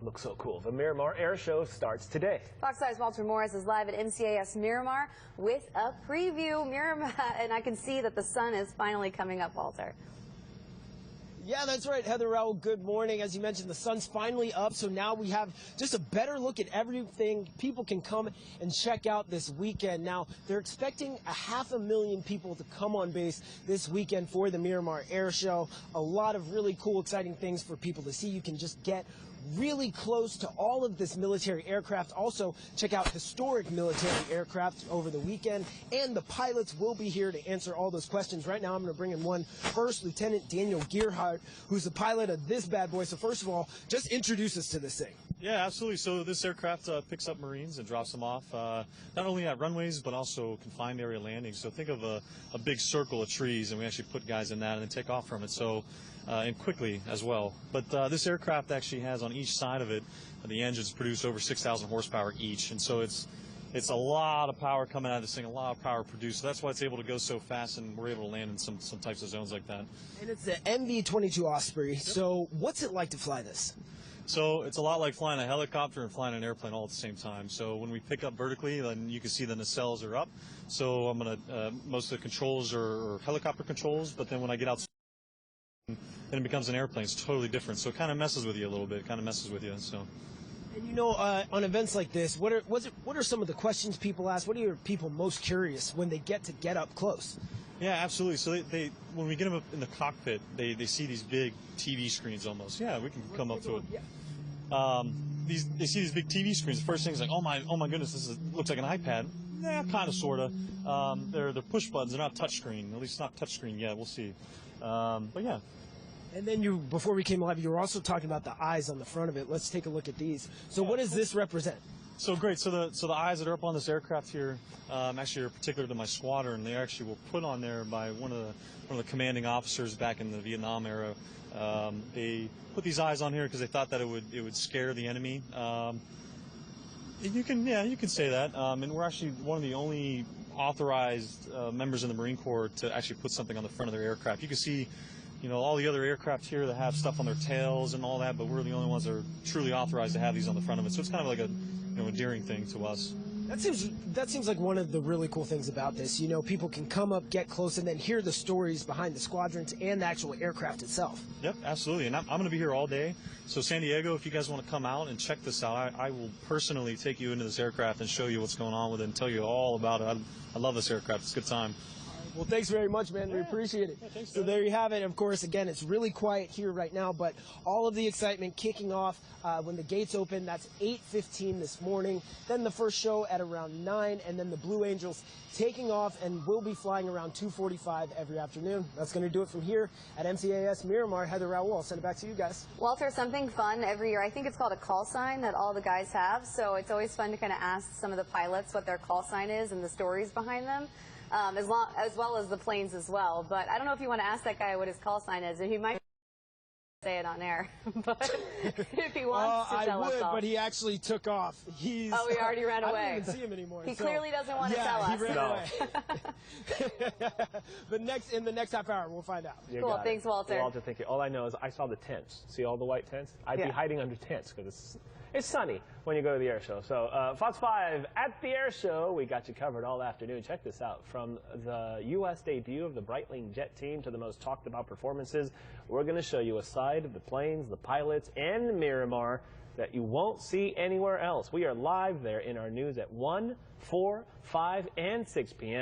Looks so cool. The Miramar Air Show starts today. Fox 5's Walter Morris is live at MCAS Miramar with a preview. Miramar, and I can see that the sun is finally coming up, Walter. Yeah, that's right, Heather Raul. Good morning. As you mentioned, the sun's finally up, so now we have just a better look at everything people can come and check out this weekend. Now, they're expecting 500,000 people to come on base this weekend for the Miramar Air Show. A lot of really cool, exciting things for people to see. You can just get really close to all of this military aircraft. Also, check out historic military aircraft over the weekend, and the pilots will be here to answer all those questions. Right now, I'm going to bring in one first, Lieutenant Daniel Gearhart, who's the pilot of this bad boy. So first of all, just introduce us to this thing. Yeah, absolutely. So this aircraft picks up Marines and drops them off, not only at runways, but also confined area landings. So think of a big circle of trees, and we actually put guys in that and then take off from it. So, and quickly as well. But this aircraft actually has on each side of it, the engines produce over 6,000 horsepower each. And so it's a lot of power coming out of this thing, a lot of power produced. So that's why it's able to go so fast, and we're able to land in some types of zones like that. And it's the MV-22 Osprey. Yep. So what's it like to fly this? So it's a lot like flying a helicopter and flying an airplane all at the same time. So when we pick up vertically, then you can see the nacelles are up. So I'm going to, most of the controls are helicopter controls, but then when I get out, then it becomes an airplane. It's totally different. So it kind of messes with you a little bit. It kind of messes with you. So. And you know, on events like this, what are some of the questions people ask? What are your people most curious when they get up close? Yeah, absolutely. So they when we get them up in the cockpit, they see these big TV screens almost. Yeah, we can come up to it. Yeah. They see these big TV screens. The first thing is like, oh my goodness, this looks like an iPad. Yeah, kind of, sort of. They're push buttons. They're not touchscreen. At least not touchscreen yet. We'll see. But yeah. And then before we came live, you were also talking about the eyes on the front of it. Let's take a look at these. So what does this represent? So great. So the eyes that are up on this aircraft here actually are particular to my squadron. They actually were put on there by one of the commanding officers back in the Vietnam era. They put these eyes on here because they thought that it would scare the enemy. You can say that. And we're actually one of the only authorized members in the Marine Corps to actually put something on the front of their aircraft. You can see, you know, all the other aircraft here that have stuff on their tails and all that, but we're the only ones that are truly authorized to have these on the front of it. So it's kind of like a endearing thing to us. That seems like one of the really cool things about this. You know, people can come up, get close, and then hear the stories behind the squadrons and the actual aircraft itself. Yep, absolutely. And I'm going to be here all day. So San Diego, if you guys want to come out and check this out, I will personally take you into this aircraft and show you what's going on with it and tell you all about it. I love this aircraft. It's a good time. Well, thanks very much, man. We appreciate it. Yeah, so there you have it. Of course, again, it's really quiet here right now, but all of the excitement kicking off when the gates open. That's 8:15 this morning. Then the first show at around 9, and then the Blue Angels taking off, and we'll be flying around 2:45 every afternoon. That's going to do it from here at MCAS Miramar. Heather Raul, I'll send it back to you guys. Walter, something fun every year. I think it's called a call sign that all the guys have, so it's always fun to kind of ask some of the pilots what their call sign is and the stories behind them. As well as the planes as well. But I don't know if you want to ask that guy what his call sign is. He might say it on air. But if he wants to tell us all. But he actually took off. He already ran away. I don't even see him anymore. He clearly doesn't want to tell us. He ran away. But in the next half hour, we'll find out. Cool. Thanks, Walter. Well, Walter, thank you. All I know is I saw the tents. See all the white tents? I'd be hiding under tents because it's sunny when you go to the air show. So Fox 5 at the air show, we got you covered all afternoon. Check this out. From the U.S. debut of the Breitling jet team to the most talked about performances, we're going to show you a side of the planes, the pilots, and Miramar that you won't see anywhere else. We are live there in our news at 1, 4, 5, and 6 p.m.